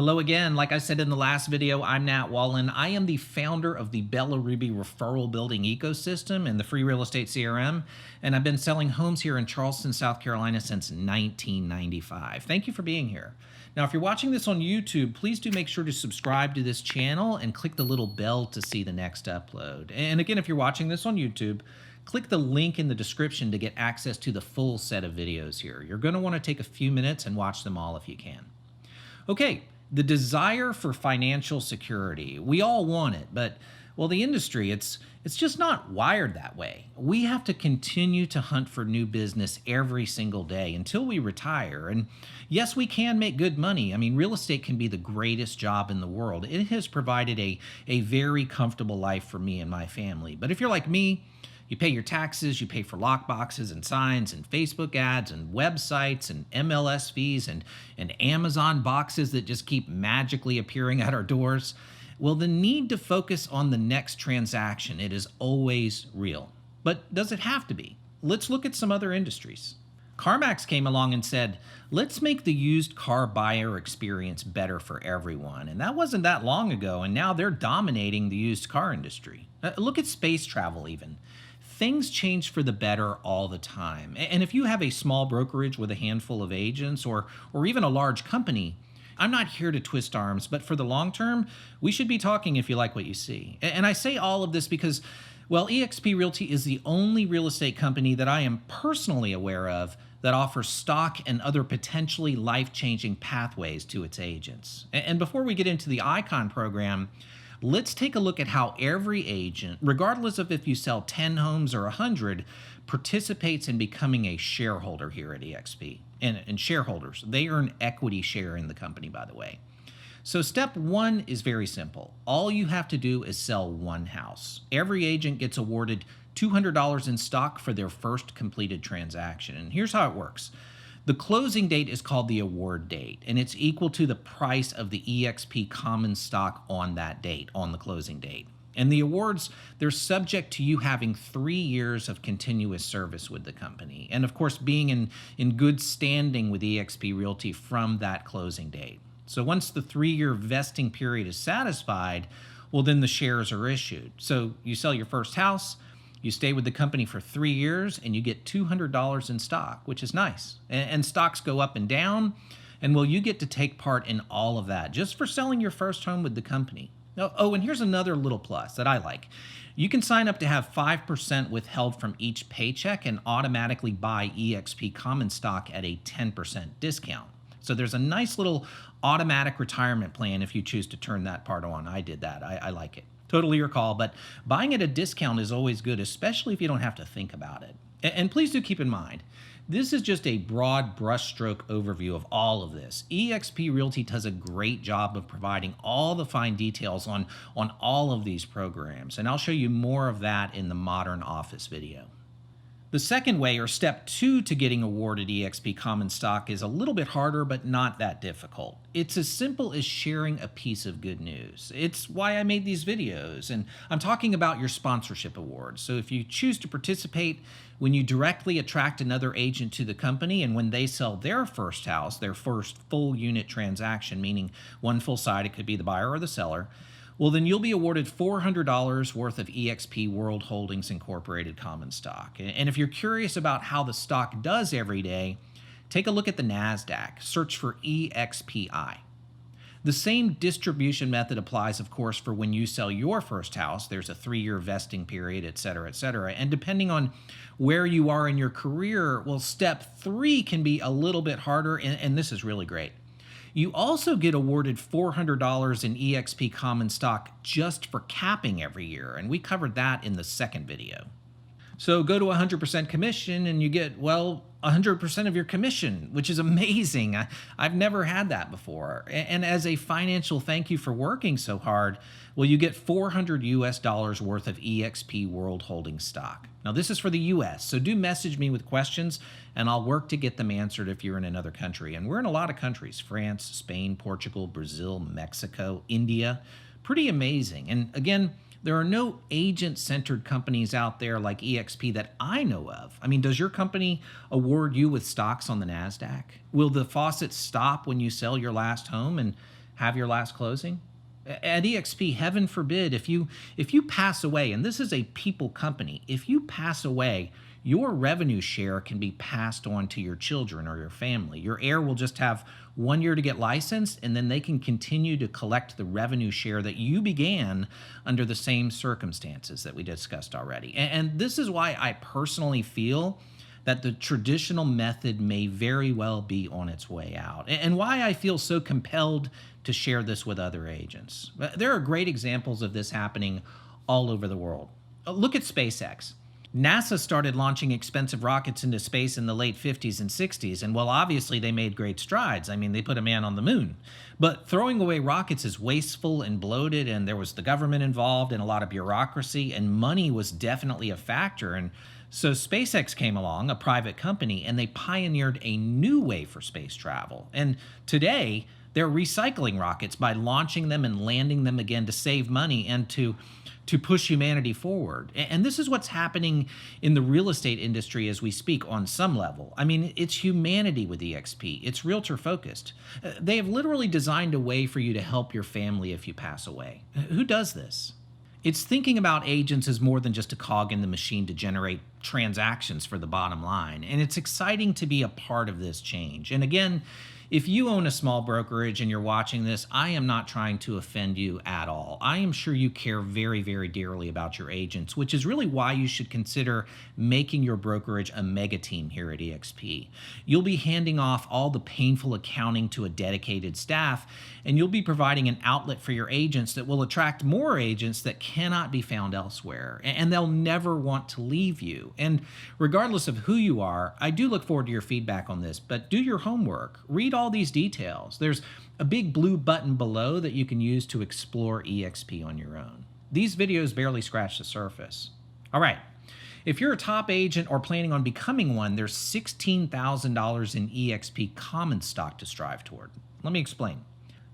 Hello again. Like I said in the last video, I'm Nat Wallen. I am the founder of the Bella Ruby referral building ecosystem and the free real estate CRM, and I've been selling homes here in Charleston, South Carolina since 1995. Thank you for being here. Now, if you're watching this on YouTube, please do make sure to subscribe to this channel and click the little bell to see the next upload. And again, if you're watching this on YouTube, click the link in the description to get access to the full set of videos here. You're going to want to take a few minutes and watch them all if you can. Okay. The desire for financial security. We all want it, but well, the industry, it's just not wired that way. We have to continue to hunt for new business every single day until we retire. And yes, we can make good money. I mean, real estate can be the greatest job in the world. It has provided a very comfortable life for me and my family. But if you're like me, you pay your taxes, you pay for lock boxes and signs and Facebook ads and websites and MLS fees and Amazon boxes that just keep magically appearing at our doors. Well, the need to focus on the next transaction, it is always real. But does it have to be? Let's look at some other industries. CarMax came along and said, let's make the used car buyer experience better for everyone. And that wasn't that long ago, and now they're dominating the used car industry. Look at space travel even. Things change for the better all the time. And if you have a small brokerage with a handful of agents or even a large company, I'm not here to twist arms, but for the long term, we should be talking if you like what you see. And I say all of this because, well, EXP Realty is the only real estate company that I am personally aware of that offers stock and other potentially life-changing pathways to its agents. And before we get into the Icon program, let's take a look at how every agent, regardless of if you sell 10 homes or 100, participates in becoming a shareholder here at EXP. And shareholders, they earn equity share in the company, by the way. So step one is very simple. All you have to do is sell one house. Every agent gets awarded $200 in stock for their first completed transaction. And here's how it works. The closing date is called the award date, and it's equal to the price of the EXP common stock on that date, on the closing date. And the awards, they're subject to you having 3 years of continuous service with the company, and of course being in good standing with EXP Realty from that closing date. So once the 3-year vesting period is satisfied, well, then the shares are issued. So you sell your first house, you stay with the company for 3 years, and you get $200 in stock, which is nice. And stocks go up and down, and well, you get to take part in all of that just for selling your first home with the company. Oh, and here's another little plus that I like. You can sign up to have 5% withheld from each paycheck and automatically buy EXP common stock at a 10% discount. So there's a nice little automatic retirement plan if you choose to turn that part on. I did that. I like it. Totally your call, but buying at a discount is always good, especially if you don't have to think about it. And please do keep in mind, this is just a broad brushstroke overview of all of this. EXP Realty does a great job of providing all the fine details on all of these programs, and I'll show you more of that in the Modern Office video. The second way, or step 2 to getting awarded EXP common stock, is a little bit harder, but not that difficult. It's as simple as sharing a piece of good news. It's why I made these videos, and I'm talking about your sponsorship awards. So if you choose to participate when you directly attract another agent to the company and when they sell their first house, their first full unit transaction, meaning one full side, it could be the buyer or the seller, well, then you'll be awarded $400 worth of EXP World Holdings Incorporated common stock. And if you're curious about how the stock does every day, take a look at the NASDAQ. Search for EXPI. The same distribution method applies, of course, for when you sell your first house. There's a 3-year vesting period, et cetera, et cetera. And depending on where you are in your career, well, step 3 can be a little bit harder, and this is really great. You also get awarded $400 in EXP common stock just for capping every year, and we covered that in the second video. So go to 100% commission and you get, well, 100% of your commission, which is amazing. I've never had that before. And as a financial thank you for working so hard, well, you get $400 US worth of EXP World Holdings stock. Now, this is for the US, so do message me with questions, and I'll work to get them answered if you're in another country. And we're in a lot of countries: France, Spain, Portugal, Brazil, Mexico, India. Pretty amazing. And again, there are no agent-centered companies out there like EXP that I know of. I mean, does your company award you with stocks on the NASDAQ? Will the faucet stop when you sell your last home? And have your last closing? At EXP, heaven forbid, if you pass away, and this is a people company, if you pass away, your revenue share can be passed on to your children or your family. Your heir will just have 1 year to get licensed, and then they can continue to collect the revenue share that you began under the same circumstances that we discussed already. And this is why I personally feel that the traditional method may very well be on its way out, and why I feel so compelled to share this with other agents. There are great examples of this happening all over the world. Look at SpaceX. NASA started launching expensive rockets into space in the late 50s and 60s, and well, obviously they made great strides. I mean, they put a man on the moon. But throwing away rockets is wasteful and bloated, and there was the government involved and a lot of bureaucracy, and money was definitely a factor. And so SpaceX came along, a private company, and they pioneered a new way for space travel. And today, they're recycling rockets by launching them and landing them again to save money and to push humanity forward. And this is what's happening in the real estate industry as we speak on some level. I mean, it's humanity with EXP. It's realtor focused. They have literally designed a way for you to help your family if you pass away. Who does this? It's thinking about agents as more than just a cog in the machine to generate transactions for the bottom line. And it's exciting to be a part of this change. And again, if you own a small brokerage and you're watching this, I am not trying to offend you at all. I am sure you care very, very dearly about your agents, which is really why you should consider making your brokerage a mega team here at EXP. You'll be handing off all the painful accounting to a dedicated staff, and you'll be providing an outlet for your agents that will attract more agents that cannot be found elsewhere, and they'll never want to leave you. And regardless of who you are, I do look forward to your feedback on this, but do your homework. Read all these details. There's a big blue button below that you can use to explore EXP on your own. These videos barely scratch the surface. All right. If you're a top agent or planning on becoming one, there's $16,000 in EXP common stock to strive toward. Let me explain.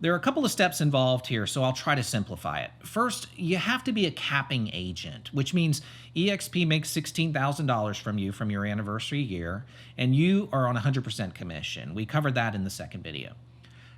There are a couple of steps involved here, so I'll try to simplify it. First, you have to be a capping agent, which means EXP makes $16,000 from you from your anniversary year, and you are on 100% commission. We covered that in the second video.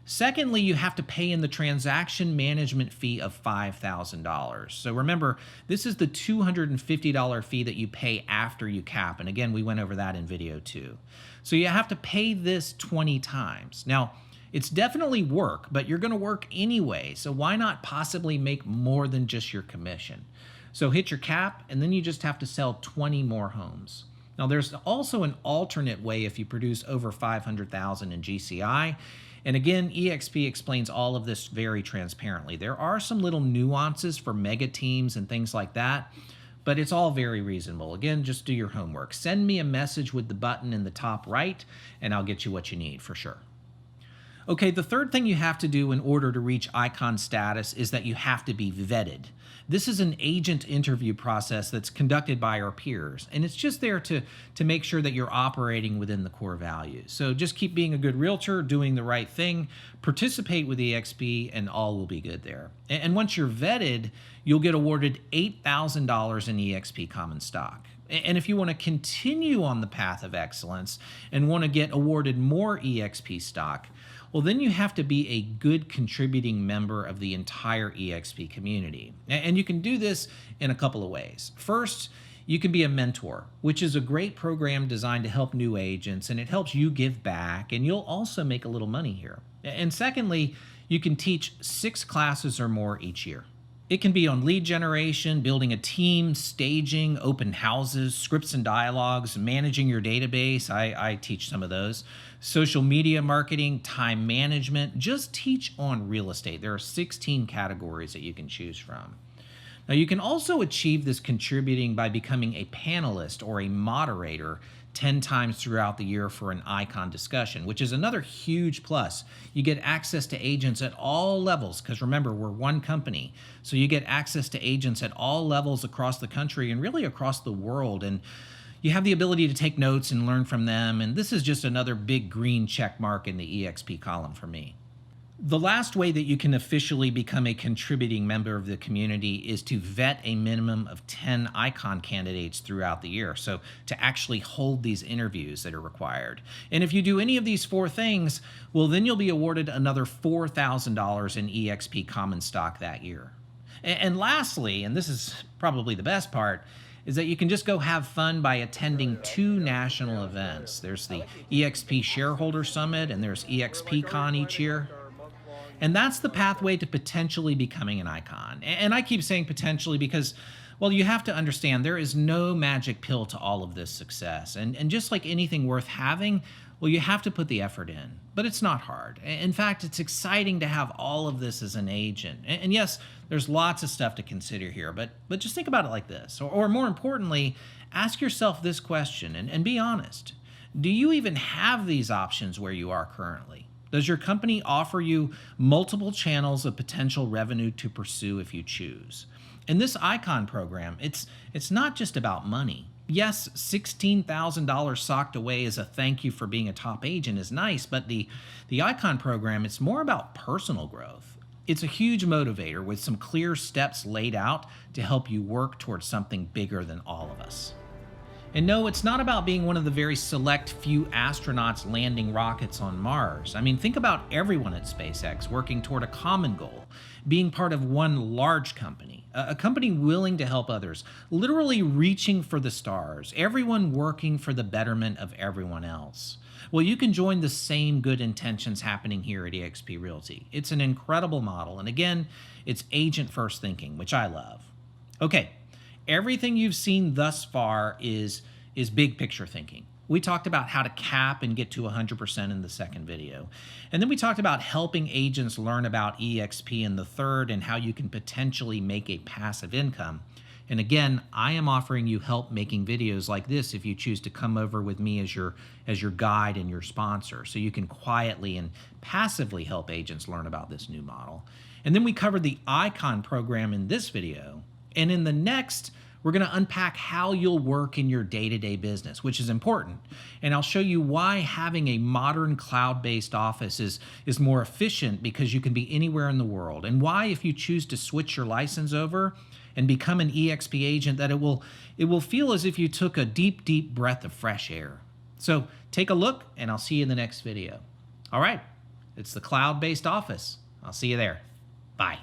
Secondly, you have to pay in the transaction management fee of $5,000. So remember, this is the $250 fee that you pay after you cap. And again, we went over that in video 2. So you have to pay this 20 times. Now, it's definitely work, but you're going to work anyway. So why not possibly make more than just your commission? So hit your cap, and then you just have to sell 20 more homes. Now, there's also an alternate way if you produce over $500,000 in GCI. And again, EXP explains all of this very transparently. There are some little nuances for mega teams and things like that, but it's all very reasonable. Again, just do your homework. Send me a message with the button in the top right, and I'll get you what you need for sure. Okay, the third thing you have to do in order to reach icon status is that you have to be vetted. This is an agent interview process that's conducted by our peers, and it's just there to make sure that you're operating within the core values. So just keep being a good realtor, doing the right thing, participate with EXP, and all will be good there. And once you're vetted, you'll get awarded $8,000 in EXP common stock. And if you want to continue on the path of excellence and want to get awarded more EXP stock, well, then you have to be a good contributing member of the entire EXP community. And you can do this in a couple of ways. First, you can be a mentor, which is a great program designed to help new agents, and it helps you give back, and you'll also make a little money here. And secondly, you can teach 6 classes or more each year. It can be on lead generation, building a team, staging, open houses, scripts and dialogues, managing your database. I teach some of those. Social media marketing, time management. Just teach on real estate. There are 16 categories that you can choose from. Now, you can also achieve this contributing by becoming a panelist or a moderator 10 times throughout the year for an icon discussion, which is another huge plus. You get access to agents at all levels, because remember, we're one company. So you get access to agents at all levels across the country and really across the world. And you have the ability to take notes and learn from them. And this is just another big green check mark in the EXP column for me. The last way that you can officially become a contributing member of the community is to vet a minimum of 10 icon candidates throughout the year. So to actually hold these interviews that are required. And if you do any of these four things, well, then you'll be awarded another $4,000 in EXP common stock that year. And lastly, and this is probably the best part, is that you can just go have fun by attending two national events. There's the EXP Shareholder Summit and there's EXP Con each year. And that's the pathway to potentially becoming an icon. And I keep saying potentially because, well, you have to understand there is no magic pill to all of this success. And just like anything worth having, well, you have to put the effort in. But it's not hard. In fact, it's exciting to have all of this as an agent. And yes, there's lots of stuff to consider here, but just think about it like this. Or more importantly, ask yourself this question and be honest. Do you even have these options where you are currently? Does your company offer you multiple channels of potential revenue to pursue if you choose? In this Icon program, it's not just about money. Yes, $16,000 socked away as a thank you for being a top agent is nice, but the Icon program, it's more about personal growth. It's a huge motivator with some clear steps laid out to help you work towards something bigger than all of us. And no, it's not about being one of the very select few astronauts landing rockets on Mars. I mean, think about everyone at SpaceX working toward a common goal, being part of one large company, a company willing to help others, literally reaching for the stars, everyone working for the betterment of everyone else. Well, you can join the same good intentions happening here at EXP Realty. It's an incredible model, and again, it's agent-first thinking, which I love. Okay. Everything you've seen thus far is big picture thinking. We talked about how to cap and get to 100% in the second video. And then we talked about helping agents learn about EXP in the third and how you can potentially make a passive income. And again, I am offering you help making videos like this if you choose to come over with me as your guide and your sponsor, so you can quietly and passively help agents learn about this new model. And then we covered the Icon program in this video. And in the next, we're going to unpack how you'll work in your day-to-day business, which is important. And I'll show you why having a modern cloud-based office is more efficient because you can be anywhere in the world. And why, if you choose to switch your license over and become an EXP agent, that it will feel as if you took a deep, deep breath of fresh air. So take a look, and I'll see you in the next video. All right, it's the cloud-based office. I'll see you there. Bye.